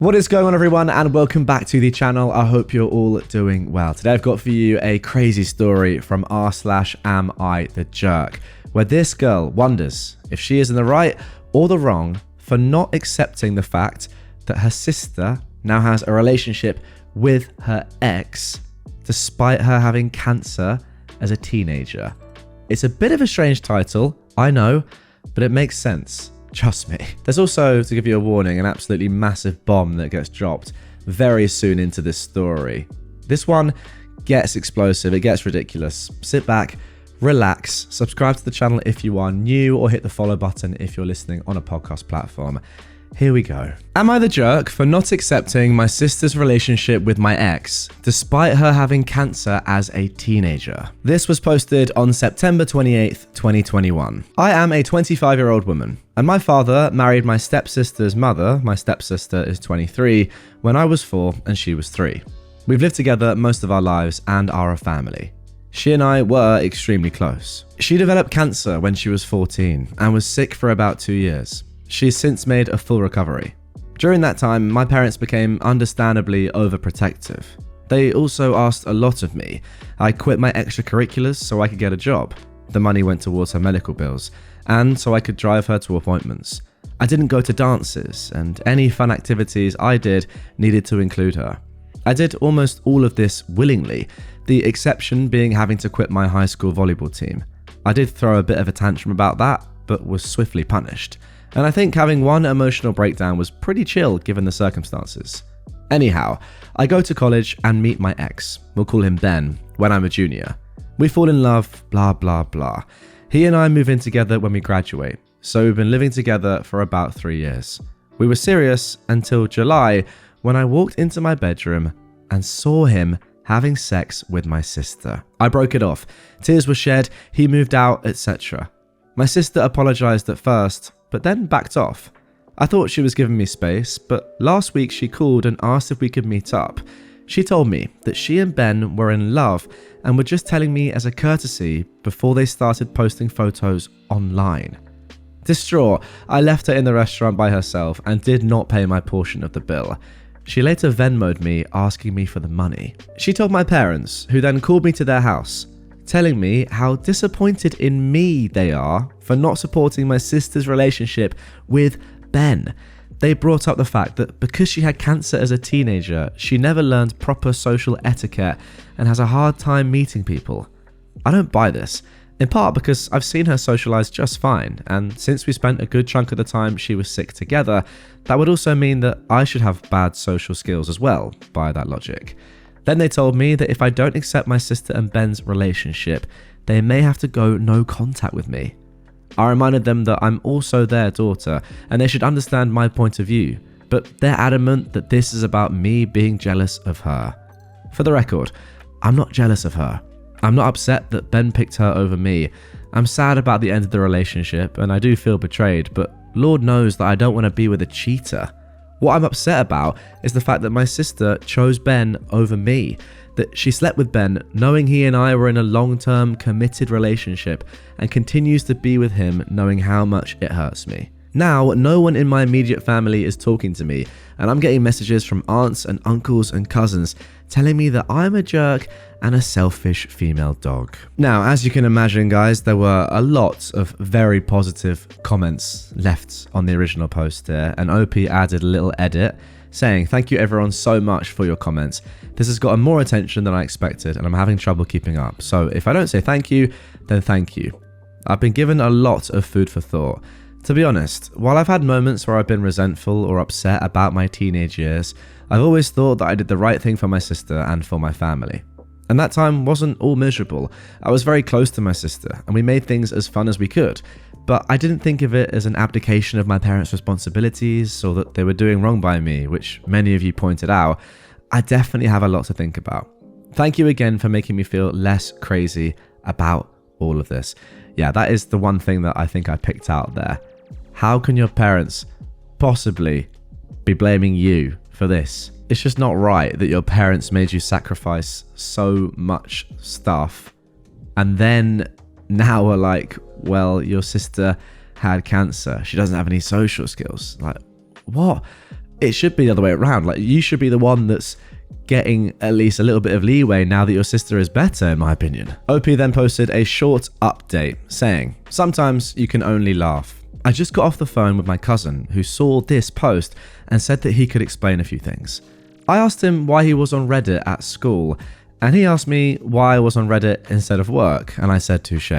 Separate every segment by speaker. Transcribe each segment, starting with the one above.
Speaker 1: What is going on, everyone, and welcome back to the channel. I hope you're all doing well. Today I've got for you a crazy story from r/AmITheJerk, where this girl wonders if she is in the right or the wrong for not accepting the fact that her sister now has a relationship with her ex, despite her having cancer as a teenager. It's a bit of a strange title, I know, but it makes sense. Trust me. There's also, to give you a warning, an absolutely massive bomb that gets dropped very soon into this story. This one gets explosive, it gets ridiculous. Sit back, relax, subscribe to the channel if you are new, or hit the follow button if you're listening on a podcast platform. Here we go. Am I the jerk for not accepting my sister's relationship with my ex, despite her having cancer as a teenager? This was posted on September 28th, 2021. I am a 25-year-old woman, and my father married my stepsister's mother, my stepsister is 23, when I was 4 and she was 3. We've lived together most of our lives and are a family. She and I were extremely close. She developed cancer when she was 14 and was sick for about 2 years. She's since made a full recovery. During that time, my parents became understandably overprotective. They also asked a lot of me. I quit my extracurriculars so I could get a job. The money went towards her medical bills, and so I could drive her to appointments. I didn't go to dances, and any fun activities I did needed to include her. I did almost all of this willingly, the exception being having to quit my high school volleyball team. I did throw a bit of a tantrum about that, but was swiftly punished. And I think having one emotional breakdown was pretty chill given the circumstances. Anyhow, I go to college and meet my ex, we'll call him Ben, when I'm a junior. We fall in love, blah blah blah. He and I move in together when we graduate, so we've been living together for about 3 years. We were serious until July, when I walked into my bedroom and saw him having sex with my sister. I broke it off, tears were shed, he moved out, etc. My sister apologized at first, but then backed off. I thought she was giving me space, but last week she called and asked if we could meet up. She told me that she and Ben were in love and were just telling me as a courtesy before they started posting photos online. Distraught, I left her in the restaurant by herself and did not pay my portion of the bill. She later Venmo'd me asking me for the money. She told my parents, who then called me to their house, telling me how disappointed in me they are for not supporting my sister's relationship with Ben. They brought up the fact that because she had cancer as a teenager, she never learned proper social etiquette and has a hard time meeting people. I don't buy this, in part because I've seen her socialize just fine, and since we spent a good chunk of the time she was sick together, that would also mean that I should have bad social skills as well, by that logic. Then they told me that if I don't accept my sister and Ben's relationship, they may have to go no contact with me. I reminded them that I'm also their daughter and they should understand my point of view, but they're adamant that this is about me being jealous of her. For the record, I'm not jealous of her. I'm not upset that Ben picked her over me. I'm sad about the end of the relationship and I do feel betrayed, but Lord knows that I don't want to be with a cheater. What I'm upset about is the fact that my sister chose Ben over me, that she slept with Ben knowing he and I were in a long-term committed relationship and continues to be with him knowing how much it hurts me. Now, no one in my immediate family is talking to me, and I'm getting messages from aunts and uncles and cousins telling me that I'm a jerk and a selfish female dog. Now, as you can imagine, guys, there were a lot of very positive comments left on the original post here, and OP added a little edit saying, "Thank you everyone so much for your comments. This has gotten more attention than I expected and I'm having trouble keeping up. So if I don't say thank you, then thank you. I've been given a lot of food for thought. To be honest, while I've had moments where I've been resentful or upset about my teenage years, I've always thought that I did the right thing for my sister and for my family. And that time wasn't all miserable. I was very close to my sister and we made things as fun as we could. But I didn't think of it as an abdication of my parents' responsibilities or that they were doing wrong by me, which many of you pointed out. I definitely have a lot to think about. Thank you again for making me feel less crazy about all of this." Yeah, that is the one thing that I think I picked out there. How can your parents possibly be blaming you for this? It's just not right that your parents made you sacrifice so much stuff and then now are like, well, your sister had cancer. She doesn't have any social skills. Like, what? it should be the other way around. Like, you should be the one that's getting at least a little bit of leeway now that your sister is better, in my opinion. OP then posted a short update saying, "Sometimes you can only laugh. I just got off the phone with my cousin who saw this post and said that he could explain a few things. I asked him why he was on Reddit at school, and he asked me why I was on Reddit instead of work, and I said touche.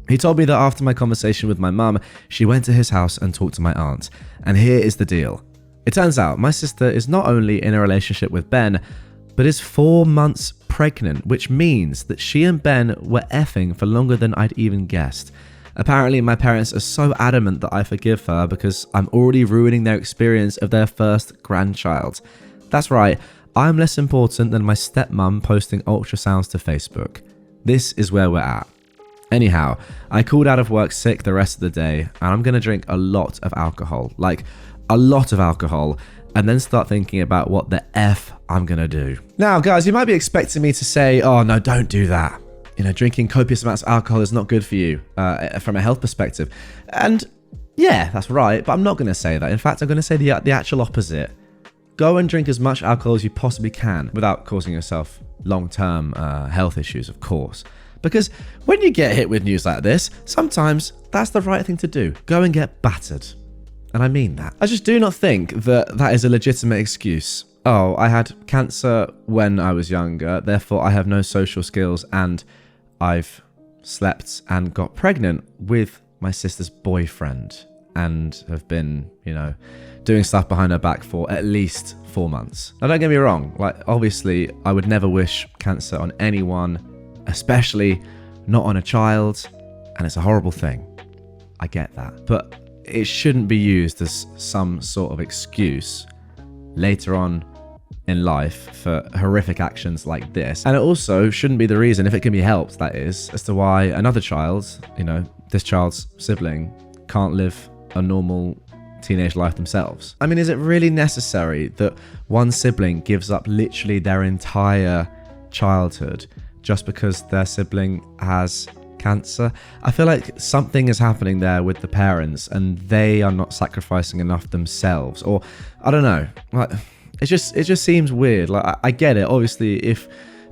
Speaker 1: He told me that after my conversation with my mum, she went to his house and talked to my aunt. And here is the deal. It turns out my sister is not only in a relationship with Ben, but is 4 months pregnant, which means that she and Ben were effing for longer than I'd even guessed. Apparently, my parents are so adamant that I forgive her because I'm already ruining their experience of their first grandchild. That's right, I'm less important than my stepmom posting ultrasounds to Facebook. This is where we're at. Anyhow, I called out of work sick the rest of the day, and I'm going to drink a lot of alcohol, like a lot of alcohol, and then start thinking about what the F I'm going to do." Now, guys, you might be expecting me to say, "Oh, no, don't do that. You know, drinking copious amounts of alcohol is not good for you from a health perspective." And yeah, that's right, but I'm not going to say that. In fact, I'm going to say the actual opposite. Go and drink as much alcohol as you possibly can without causing yourself long-term health issues, of course. Because when you get hit with news like this, sometimes that's the right thing to do. Go and get battered. And I mean that. I just do not think that that is a legitimate excuse. "Oh, I had cancer when I was younger, therefore I have no social skills, and I've slept and got pregnant with my sister's boyfriend and have been, you know, doing stuff behind her back for at least 4 months." Now, don't get me wrong. Like, obviously, I would never wish cancer on anyone, especially not on a child, and it's a horrible thing. I get that. But it shouldn't be used as some sort of excuse later on in life for horrific actions like this. And it also shouldn't be the reason, if it can be helped, that is, as to why another child, you know, this child's sibling, can't live a normal teenage life themselves. I mean, is it really necessary that one sibling gives up literally their entire childhood just because their sibling has cancer? I feel like something is happening there with the parents and they are not sacrificing enough themselves, or I don't know. Like, it just seems weird. Like, I get it. Obviously, if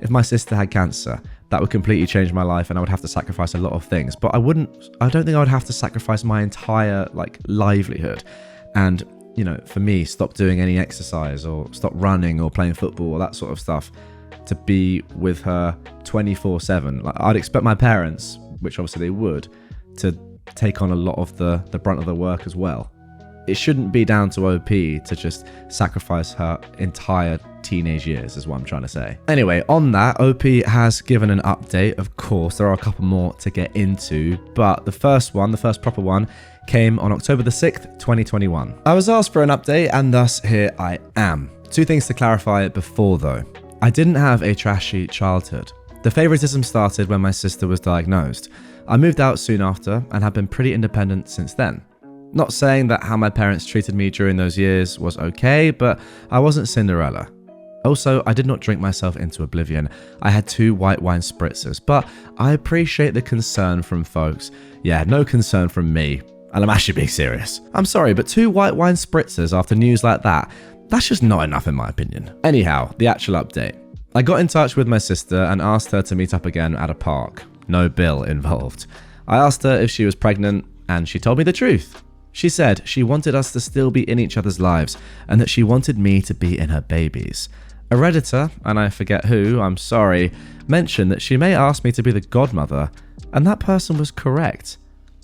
Speaker 1: my sister had cancer, that would completely change my life and I would have to sacrifice a lot of things. But I don't think I would have to sacrifice my entire livelihood and, you know, for me, stop doing any exercise or stop running or playing football or that sort of stuff to be with her 24/7. Like, I'd expect my parents, which obviously they would, to take on a lot of the brunt of the work as well. It shouldn't be down to OP to just sacrifice her entire teenage years, is what I'm trying to say. Anyway, on that, OP has given an update. Of course, there are a couple more to get into, but the first proper one, came on October the 6th, 2021. I was asked for an update, and thus here I am. 2 things to clarify before though. I didn't have a trashy childhood. The favoritism started when my sister was diagnosed. I moved out soon after and have been pretty independent since then. Not saying that how my parents treated me during those years was okay, but I wasn't Cinderella. Also, I did not drink myself into oblivion. I had 2 white wine spritzers, but I appreciate the concern from folks. Yeah, no concern from me. And I'm actually being serious. I'm sorry, but 2 white wine spritzers after news like that, that's just not enough in my opinion. Anyhow, the actual update. I got in touch with my sister and asked her to meet up again at a park. No bill involved. I asked her if she was pregnant, and she told me the truth. She said she wanted us to still be in each other's lives and that she wanted me to be in her babies. A Redditor, and I forget who, I'm sorry, mentioned that she may ask me to be the godmother, and that person was correct.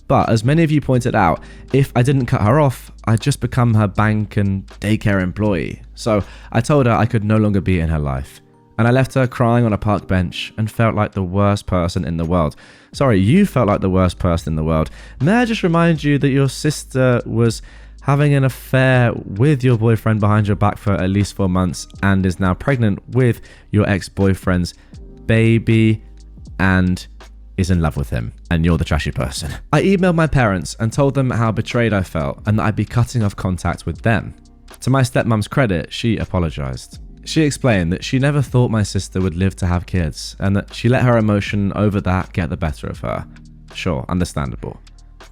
Speaker 1: But as many of you pointed out, if I didn't cut her off, I'd just become her bank and daycare employee. So I told her I could no longer be in her life. And I left her crying on a park bench and felt like the worst person in the world. Sorry, you felt like the worst person in the world. May I just remind you that your sister was having an affair with your boyfriend behind your back for at least 4 months and is now pregnant with your ex-boyfriend's baby and is in love with him, and you're the trashy person. I emailed my parents and told them how betrayed I felt and that I'd be cutting off contact with them. To my stepmom's credit, she apologized. She explained that she never thought my sister would live to have kids and that she let her emotion over that get the better of her. Sure, understandable.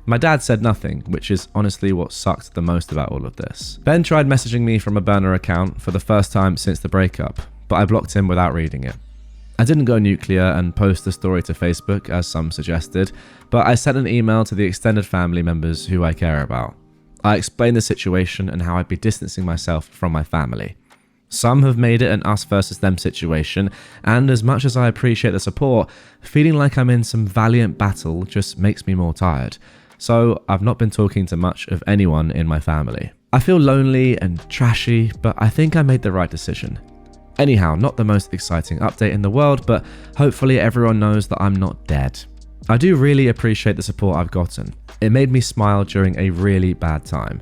Speaker 1: My dad said nothing, which is honestly what sucked the most about all of this. Ben tried messaging me from a burner account for the first time since the breakup, but I blocked him without reading it. I didn't go nuclear and post the story to Facebook as some suggested, but I sent an email to the extended family members who I care about. I explained the situation and how I'd be distancing myself from my family. Some have made it an us versus them situation, and as much as I appreciate the support, feeling like I'm in some valiant battle just makes me more tired. So I've not been talking to much of anyone in my family. I feel lonely and trashy, but I think I made the right decision. Anyhow, not the most exciting update in the world, but hopefully everyone knows that I'm not dead. I do really appreciate the support I've gotten. It made me smile during a really bad time.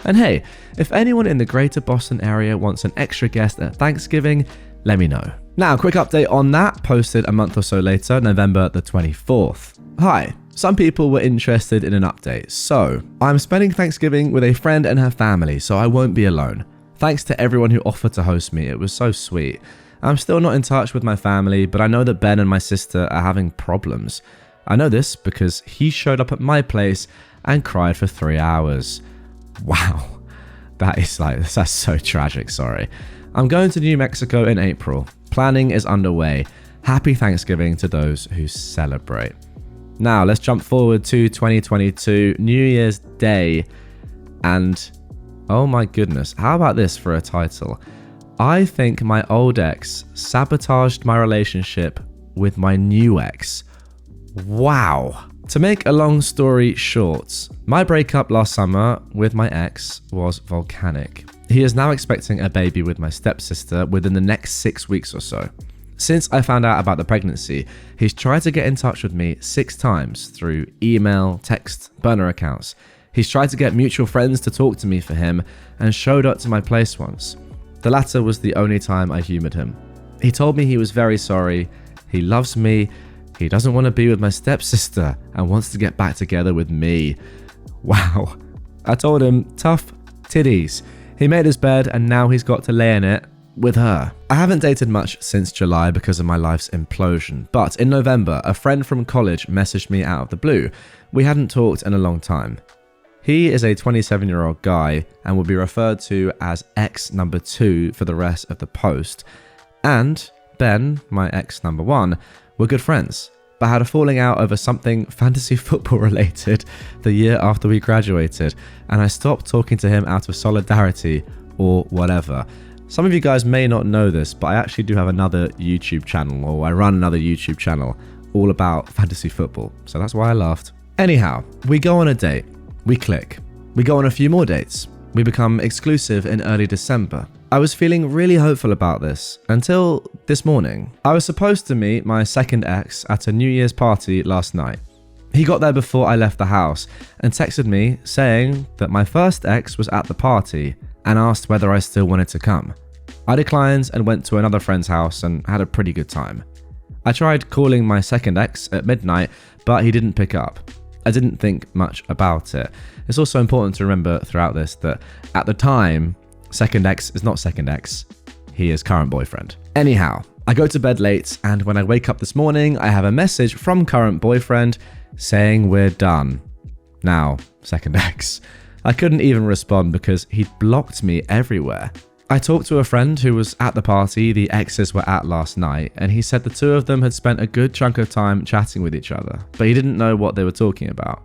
Speaker 1: And hey, if anyone in the greater Boston area wants an extra guest at Thanksgiving, let me know. Now, quick update on that, posted a month or so later, November the 24th. Hi, some people were interested in an update. So, I'm spending Thanksgiving with a friend and her family, so I won't be alone. Thanks to everyone who offered to host me, it was so sweet. I'm still not in touch with my family, but I know that Ben and my sister are having problems. I know this because he showed up at my place and cried for 3 hours. Wow, that's so tragic, sorry. I'm going to New Mexico in April. Planning is underway. Happy Thanksgiving to those who celebrate. Now, let's jump forward to 2022, New Year's Day, and oh my goodness, how about this for a title? I think my old ex sabotaged my relationship with my new ex. Wow. To make a long story short, my breakup last summer with my ex was volcanic. He is now expecting a baby with my stepsister within the next 6 weeks or so. Since I found out about the pregnancy, he's tried to get in touch with me 6 times through email, text, burner accounts. He's tried to get mutual friends to talk to me for him and showed up to my place once. The latter was the only time I humoured him. He told me he was very sorry, he loves me, he doesn't want to be with my stepsister and wants to get back together with me. Wow. I told him, tough titties. He made his bed and now he's got to lay in it with her. I haven't dated much since July because of my life's implosion, but in November, a friend from college messaged me out of the blue. We hadn't talked in a long time. He is a 27-year-old guy and will be referred to as ex number 2 for the rest of the post. And Ben, my ex number 1, were good friends, but had a falling out over something fantasy football related the year after we graduated, and I stopped talking to him out of solidarity or whatever. Some of you guys may not know this, but I actually do have another YouTube channel, or I run another YouTube channel all about fantasy football, so that's why I laughed. Anyhow, we go on a date. We click. We go on a few more dates. We become exclusive in early December. I was feeling really hopeful about this until this morning. I was supposed to meet my second ex at a New Year's party last night. He got there before I left the house and texted me saying that my first ex was at the party and asked whether I still wanted to come. I declined and went to another friend's house and had a pretty good time. I tried calling my second ex at midnight, but he didn't pick up. I didn't think much about it. It's also important to remember throughout this that at the time, second ex is not second ex, he is current boyfriend. Anyhow, I go to bed late and when I wake up this morning, I have a message from current boyfriend saying we're done. Now, second ex. I couldn't even respond because he'd blocked me everywhere. I talked to a friend who was at the party the exes were at last night, and he said the two of them had spent a good chunk of time chatting with each other, but he didn't know what they were talking about.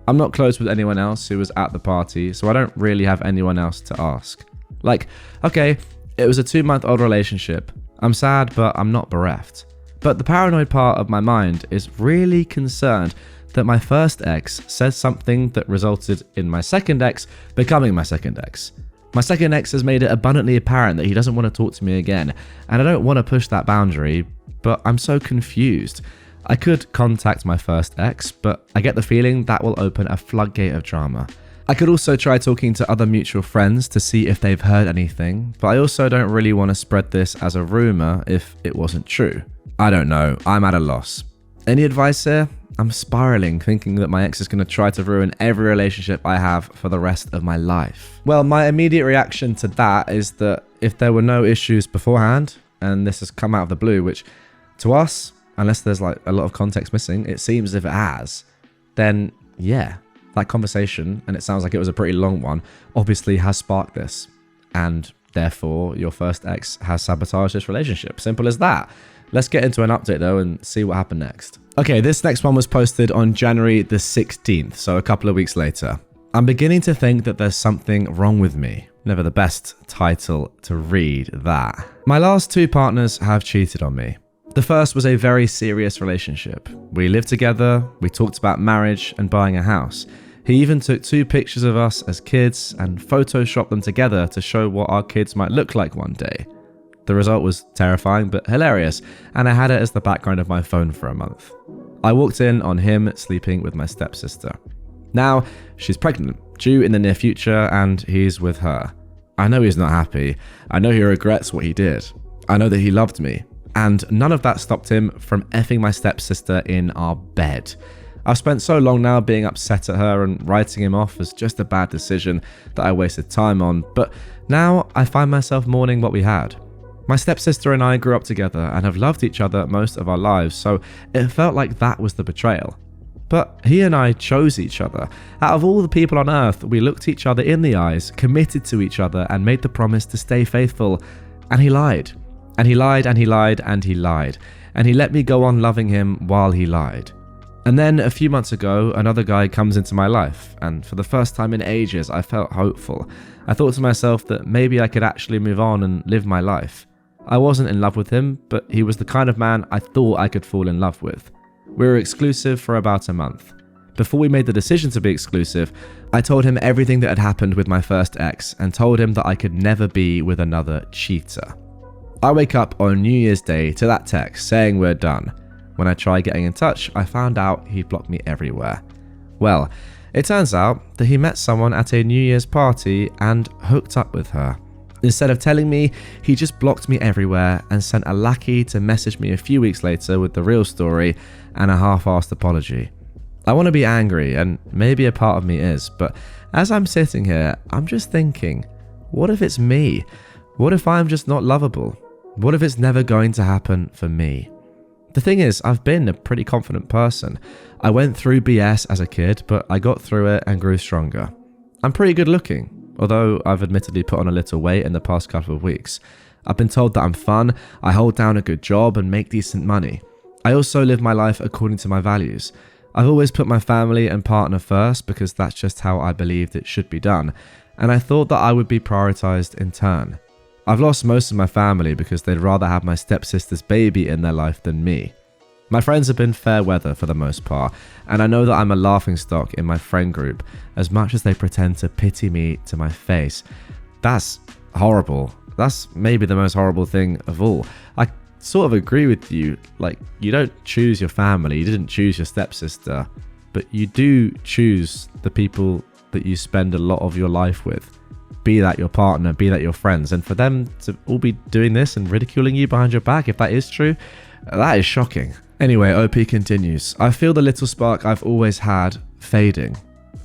Speaker 1: I'm not close with anyone else who was at the party, so I don't really have anyone else to ask. Like, okay, it was a 2-month-old relationship. I'm sad, but I'm not bereft. But the paranoid part of my mind is really concerned that my first ex said something that resulted in my second ex becoming my second ex. My second ex has made it abundantly apparent that he doesn't want to talk to me again, and I don't want to push that boundary, but I'm so confused. I could contact my first ex, but I get the feeling that will open a floodgate of drama. I could also try talking to other mutual friends to see if they've heard anything, but I also don't really want to spread this as a rumor if it wasn't true. I don't know, I'm at a loss. Any advice here? I'm spiraling, thinking that my ex is going to try to ruin every relationship I have for the rest of my life. Well, my immediate reaction to that is that if there were no issues beforehand, and this has come out of the blue, which to us, unless there's like a lot of context missing, it seems as if it has, then yeah, That conversation, and it sounds like it was a pretty long one, obviously has sparked this. And therefore, your first ex has sabotaged this relationship. Simple as that. Let's get into an update though and see what happened next. Okay, this next one was posted on January the 16th, so a couple of weeks later. I'm beginning to think that there's something wrong with me. Never the best title to read, that. My last 2 partners have cheated on me. The first was a very serious relationship. We lived together, we talked about marriage and buying a house. He even took 2 pictures of us as kids and photoshopped them together to show what our kids might look like one day. The result was terrifying but hilarious, and I had it as the background of my phone for a month. I walked in on him sleeping with my stepsister. Now, she's pregnant, due in the near future, and he's with her. I know he's not happy. I know he regrets what he did. I know that he loved me. And none of that stopped him from effing my stepsister in our bed. I've spent so long now being upset at her and writing him off as just a bad decision that I wasted time on, but now I find myself mourning what we had. My stepsister and I grew up together and have loved each other most of our lives, so it felt like that was the betrayal. But he and I chose each other. Out of all the people on earth, we looked each other in the eyes, committed to each other, and made the promise to stay faithful. And he lied. And he lied, and he lied, and he lied. And he let me go on loving him while he lied. And then a few months ago, another guy comes into my life, and for the first time in ages, I felt hopeful. I thought to myself that maybe I could actually move on and live my life. I wasn't in love with him, but he was the kind of man I thought I could fall in love with. We were exclusive for about a month. Before we made the decision to be exclusive, I told him everything that had happened with my first ex and told him that I could never be with another cheater. I wake up on New Year's Day to that text saying we're done. When I tried getting in touch, I found out he blocked me everywhere. Well, it turns out that he met someone at a New Year's party and hooked up with her. Instead of telling me, he just blocked me everywhere and sent a lackey to message me a few weeks later with the real story and a half-assed apology. I want to be angry, and maybe a part of me is, but as I'm sitting here, I'm just thinking, what if it's me? What if I'm just not lovable? What if it's never going to happen for me? The thing is, I've been a pretty confident person. I went through BS as a kid, but I got through it and grew stronger. I'm pretty good looking, although I've admittedly put on a little weight in the past couple of weeks. I've been told that I'm fun, I hold down a good job and make decent money. I also live my life according to my values. I've always put my family and partner first because that's just how I believed it should be done, and I thought that I would be prioritized in turn. I've lost most of my family because they'd rather have my stepsister's baby in their life than me. My friends have been fair weather for the most part, and I know that I'm a laughingstock in my friend group as much as they pretend to pity me to my face. That's horrible. That's maybe the most horrible thing of all. I sort of agree with you. Like, you don't choose your family, you didn't choose your stepsister, but you do choose the people that you spend a lot of your life with. Be that your partner, be that your friends, and for them to all be doing this and ridiculing you behind your back, if that is true, that is shocking. Anyway, OP continues. I feel the little spark I've always had fading.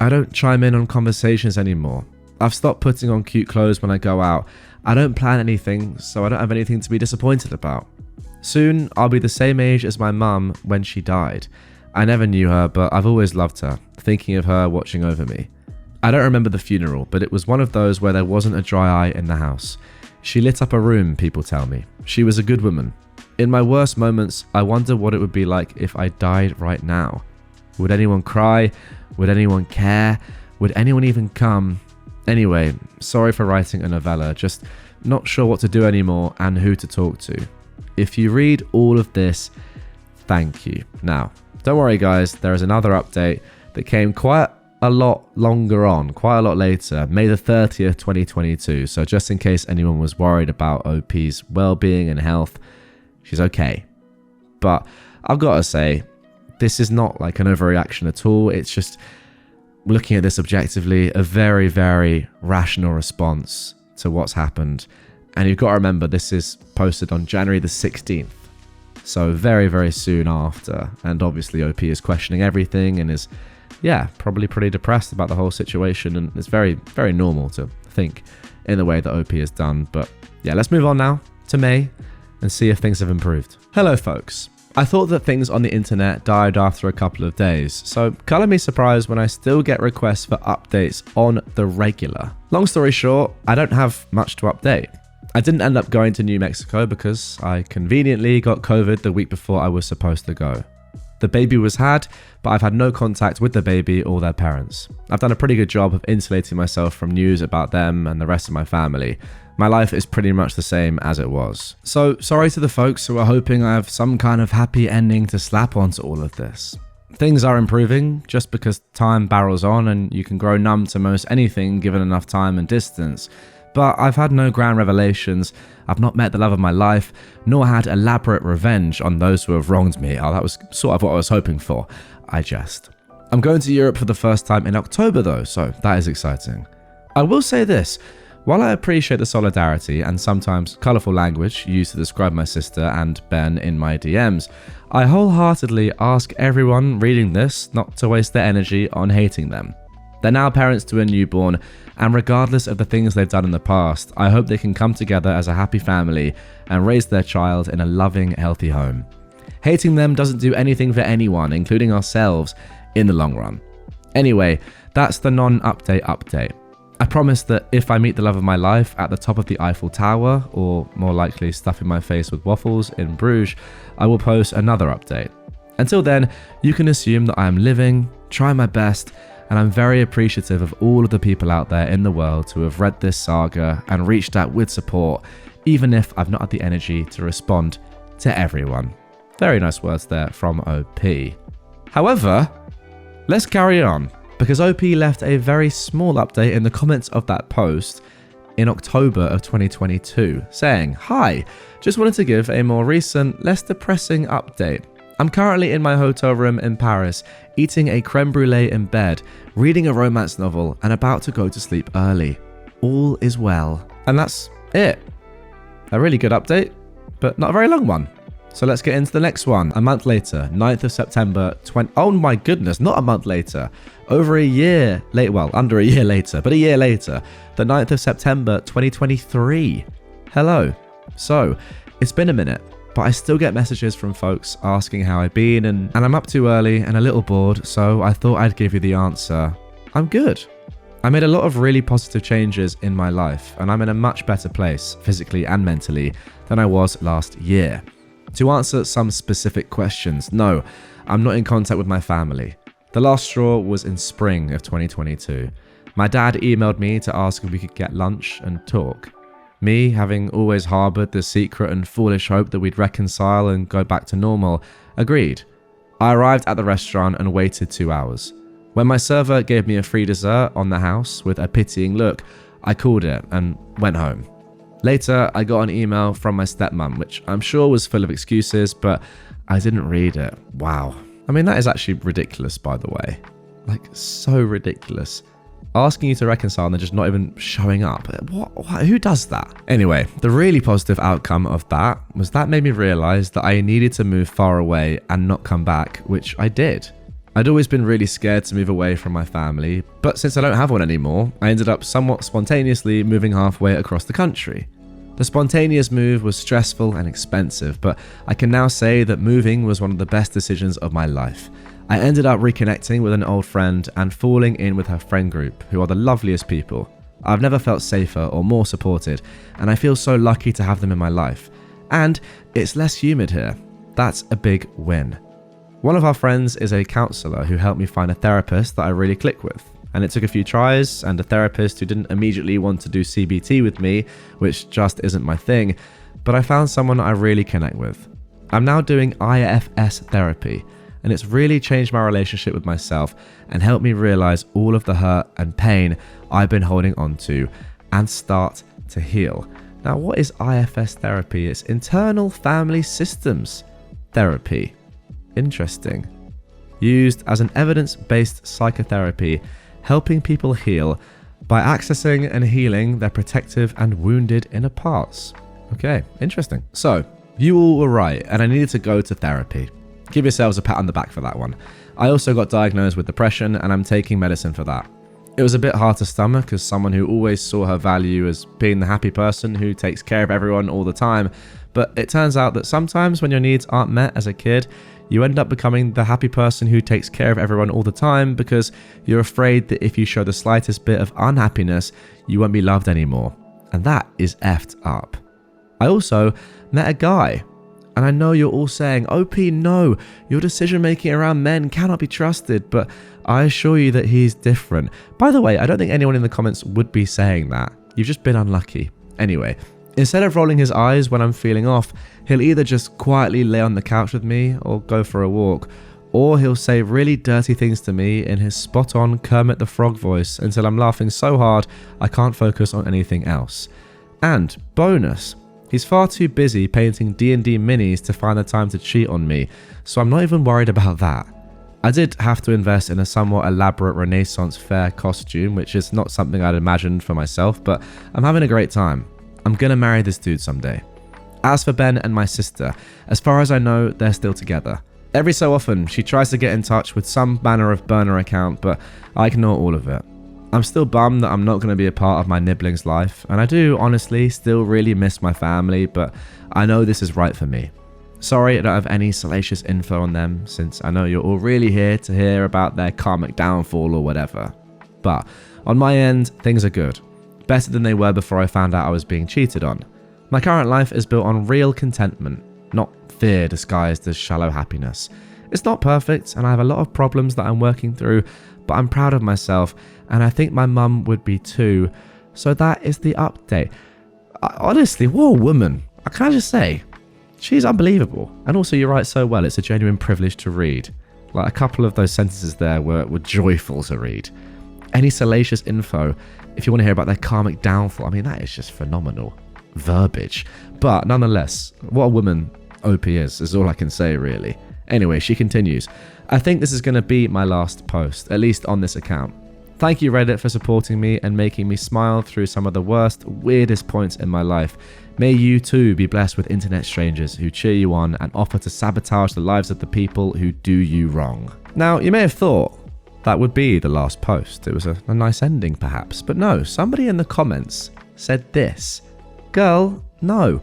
Speaker 1: I don't chime in on conversations anymore. I've stopped putting on cute clothes when I go out. I don't plan anything, so I don't have anything to be disappointed about. Soon, I'll be the same age as my mum when she died. I never knew her, but I've always loved her, thinking of her watching over me. I don't remember the funeral, but it was one of those where there wasn't a dry eye in the house. She lit up a room, people tell me. She was a good woman. In my worst moments, I wonder what it would be like if I died right now. Would anyone cry? Would anyone care? Would anyone even come? Anyway, sorry for writing a novella, just not sure what to do anymore and who to talk to. If you read all of this, thank you. Now, don't worry guys, there is another update that came quite a lot longer on, quite a lot later, May the 30th, 2022. So just in case anyone was worried about OP's well-being and health, she's okay. But I've got to say, this is not like an overreaction at all. It's just, looking at this objectively, a very, very rational response to what's happened. And you've got to remember, this is posted on January the 16th. So very, very soon after. And obviously OP is questioning everything and is, yeah, probably pretty depressed about the whole situation. And it's very, very normal to think in the way that OP has done. But yeah, let's move on now to May and see if things have improved. Hello folks. I thought that things on the internet died after a couple of days, so colour me surprised when I still get requests for updates on the regular. Long story short, I don't have much to update. I didn't end up going to New Mexico because I conveniently got COVID the week before I was supposed to go. The baby was had, but I've had no contact with the baby or their parents. I've done a pretty good job of insulating myself from news about them and the rest of my family. My life is pretty much the same as it was. So sorry to the folks who are hoping I have some kind of happy ending to slap onto all of this. Things are improving just because time barrels on and you can grow numb to most anything given enough time and distance. But I've had no grand revelations, I've not met the love of my life, nor had elaborate revenge on those who have wronged me. Oh, that was sort of what I was hoping for. I jest. I'm going to Europe for the first time in October though, so that is exciting. I will say this, while I appreciate the solidarity and sometimes colourful language used to describe my sister and Ben in my DMs, I wholeheartedly ask everyone reading this not to waste their energy on hating them. They're now parents to a newborn, and regardless of the things they've done in the past, I hope they can come together as a happy family and raise their child in a loving, healthy home. Hating them doesn't do anything for anyone, including ourselves, in the long run. Anyway, that's the non-update update. I promise that if I meet the love of my life at the top of the Eiffel Tower, or more likely stuffing my face with waffles in Bruges, I will post another update. Until then, you can assume that I am living, trying my best, and I'm very appreciative of all of the people out there in the world who have read this saga and reached out with support, even if I've not had the energy to respond to everyone. Very nice words there from OP. However, let's carry on, because OP left a very small update in the comments of that post in October of 2022, saying, "Hi, just wanted to give a more recent, less depressing update. I'm currently in my hotel room in Paris, eating a creme brulee in bed, reading a romance novel, and about to go to sleep early. All is well." And that's it. A really good update, but not a very long one. So let's get into the next one. A month later, 9th of September, oh my goodness, not a month later. Over a year late, well, under a year later, but a year later, the 9th of September, 2023. Hello. So, it's been a minute, but I still get messages from folks asking how I've been, and I'm up too early and a little bored, so I thought I'd give you the answer. I'm good. I made a lot of really positive changes in my life, and I'm in a much better place, physically and mentally, than I was last year. To answer some specific questions, no, I'm not in contact with my family. The last straw was in spring of 2022. My dad emailed me to ask if we could get lunch and talk. Me, having always harboured the secret and foolish hope that we'd reconcile and go back to normal, agreed. I arrived at the restaurant and waited 2 hours. When my server gave me a free dessert on the house with a pitying look, I called it and went home. Later, I got an email from my stepmom, which I'm sure was full of excuses, but I didn't read it. Wow. I mean, that is actually ridiculous, by the way. Like, so ridiculous. Asking you to reconcile and then just not even showing up. What? Who does that? Anyway, the really positive outcome of that was that made me realise that I needed to move far away and not come back, which I did. I'd always been really scared to move away from my family, but since I don't have one anymore, I ended up somewhat spontaneously moving halfway across the country. The spontaneous move was stressful and expensive, but I can now say that moving was one of the best decisions of my life. I ended up reconnecting with an old friend and falling in with her friend group, who are the loveliest people. I've never felt safer or more supported, and I feel so lucky to have them in my life. And it's less humid here. That's a big win. One of our friends is a counsellor who helped me find a therapist that I really click with. And it took a few tries and a therapist who didn't immediately want to do CBT with me, which just isn't my thing, but I found someone I really connect with. I'm now doing IFS therapy, and it's really changed my relationship with myself and helped me realise all of the hurt and pain I've been holding on to and start to heal. Now, what is IFS therapy? It's internal family systems therapy. Interesting. Used as an evidence-based psychotherapy, helping people heal by accessing and healing their protective and wounded inner parts. Okay, interesting. So, you all were right, and I needed to go to therapy. Give yourselves a pat on the back for that one. I also got diagnosed with depression, and I'm taking medicine for that. It was a bit hard to stomach as someone who always saw her value as being the happy person who takes care of everyone all the time, but it turns out that sometimes when your needs aren't met as a kid, you end up becoming the happy person who takes care of everyone all the time because you're afraid that if you show the slightest bit of unhappiness, you won't be loved anymore. And that is effed up. I also met a guy. And I know you're all saying, OP, no, your decision making around men cannot be trusted, but I assure you that he's different. By the way, I don't think anyone in the comments would be saying that. You've just been unlucky. Anyway, instead of rolling his eyes when I'm feeling off, he'll either just quietly lay on the couch with me or go for a walk, or he'll say really dirty things to me in his spot-on Kermit the Frog voice until I'm laughing so hard I can't focus on anything else. And bonus, he's far too busy painting D&D minis to find the time to cheat on me, so I'm not even worried about that. I did have to invest in a somewhat elaborate Renaissance fair costume, which is not something I'd imagined for myself, but I'm having a great time. I'm gonna marry this dude someday. As for Ben and my sister, as far as I know, they're still together. Every so often, she tries to get in touch with some manner of burner account, but I ignore all of it. I'm still bummed that I'm not going to be a part of my nibbling's life, and I do, honestly, still really miss my family, but I know this is right for me. Sorry I don't have any salacious info on them, since I know you're all really here to hear about their karmic downfall or whatever. But on my end, things are good. Better than they were before I found out I was being cheated on. My current life is built on real contentment, not fear disguised as shallow happiness. It's not perfect, and I have a lot of problems that I'm working through, but I'm proud of myself, and I think my mum would be too. So that is the update. Honestly, what a woman. Can I just say, she's unbelievable. And also, you write so well, it's a genuine privilege to read. Like, a couple of those sentences there were joyful to read. Any salacious info, if you want to hear about their karmic downfall, I mean, that is just phenomenal verbiage. But nonetheless, what a woman OP is all I can say, really. Anyway, she continues. I think this is going to be my last post, at least on this account. Thank you, Reddit, for supporting me and making me smile through some of the worst, weirdest points in my life. May you too be blessed with internet strangers who cheer you on and offer to sabotage the lives of the people who do you wrong. Now, you may have thought that would be the last post. It was a nice ending, perhaps. But no, somebody in the comments said this. Girl, no.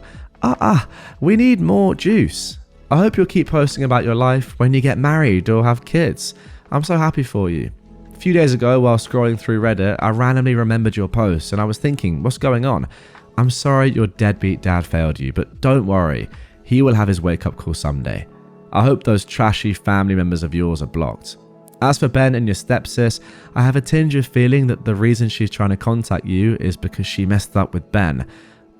Speaker 1: We need more juice. I hope you'll keep posting about your life when you get married or have kids. I'm so happy for you. A few days ago, while scrolling through Reddit, I randomly remembered your post and I was thinking, what's going on? I'm sorry your deadbeat dad failed you, but don't worry. He will have his wake-up call someday. I hope those trashy family members of yours are blocked. As for Ben and your stepsis, I have a tinge of feeling that the reason she's trying to contact you is because she messed up with Ben.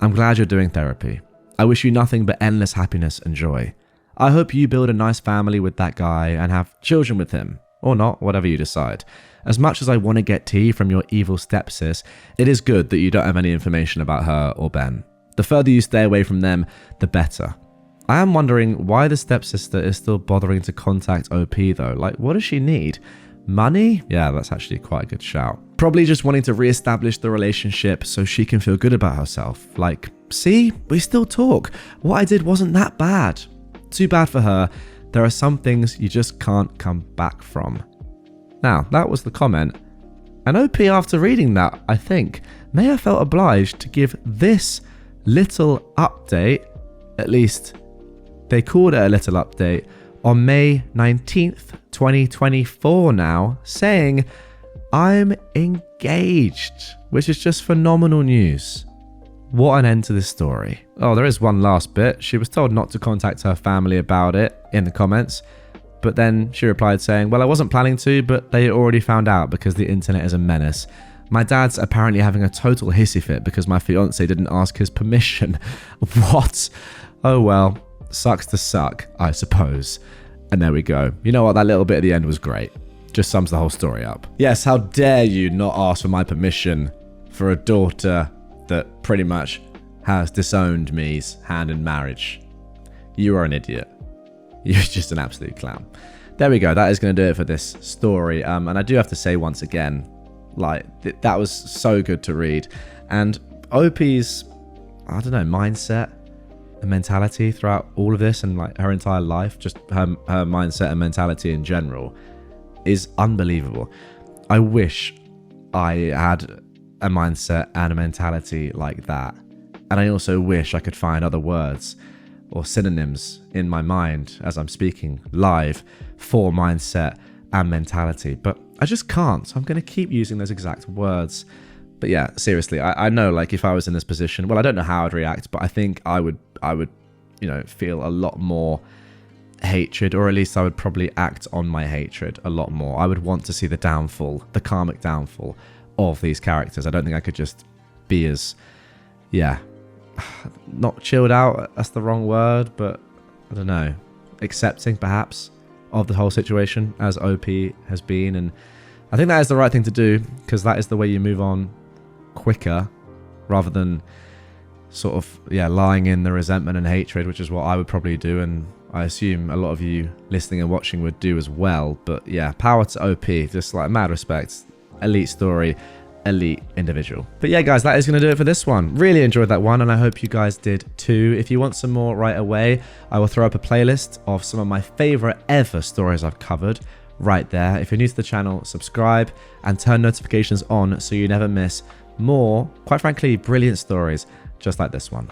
Speaker 1: I'm glad you're doing therapy. I wish you nothing but endless happiness and joy. I hope you build a nice family with that guy and have children with him. Or not, whatever you decide. As much as I want to get tea from your evil stepsis, it is good that you don't have any information about her or Ben. The further you stay away from them, the better. I am wondering why the stepsister is still bothering to contact OP though. Like, what does she need? Money? Yeah, that's actually quite a good shout. Probably just wanting to re-establish the relationship so she can feel good about herself. Like, see, we still talk. What I did wasn't that bad. Too bad for her. There are some things you just can't come back from. Now, that was the comment. And OP, after reading that, I think, may have felt obliged to give this little update, at least they called it a little update, on May 19th, 2024 now, saying, I'm engaged, which is just phenomenal news. What an end to this story. Oh, there is one last bit. She was told not to contact her family about it in the comments, but then she replied saying, well, I wasn't planning to, but they already found out because the internet is a menace. My dad's apparently having a total hissy fit because my fiance didn't ask his permission. What? Oh well, sucks to suck, I suppose. And there we go. You know what? That little bit at the end was great. Just sums the whole story up. Yes, how dare you not ask for my permission for a daughter that pretty much has disowned me's hand in marriage. You are an idiot. You're just an absolute clown. There we go. That is going to do it for this story. And I do have to say once again, like, that was so good to read. And OP's, I don't know, mindset and mentality throughout all of this and like her entire life, just her mindset and mentality in general is unbelievable. I wish I had a mindset and a mentality like that. And I also wish I could find other words or synonyms in my mind as I'm speaking live for mindset and mentality, but I just can't. So I'm going to keep using those exact words. But yeah, seriously, I know, like, if I was in this position, well, I don't know how I'd react, but I think I would, feel a lot more hatred, or at least I would probably act on my hatred a lot more. I would want to see the downfall, the karmic downfall of these characters. I don't think I could just be as, not chilled out, that's the wrong word, but I don't know, accepting perhaps of the whole situation as OP has been. And I think that is the right thing to do, because that is the way you move on quicker, rather than sort of lying in the resentment and hatred, which is what I would probably do, and I assume a lot of you listening and watching would do as well. But yeah, power to OP, just like mad respect, elite story, elite individual. But yeah, guys, that is going to do it for this one. Really enjoyed that one, and I hope you guys did too. If you want some more right away, I will throw up a playlist of some of my favorite ever stories I've covered right there. If you're new to the channel, subscribe and turn notifications on so you never miss more, quite frankly, brilliant stories just like this one.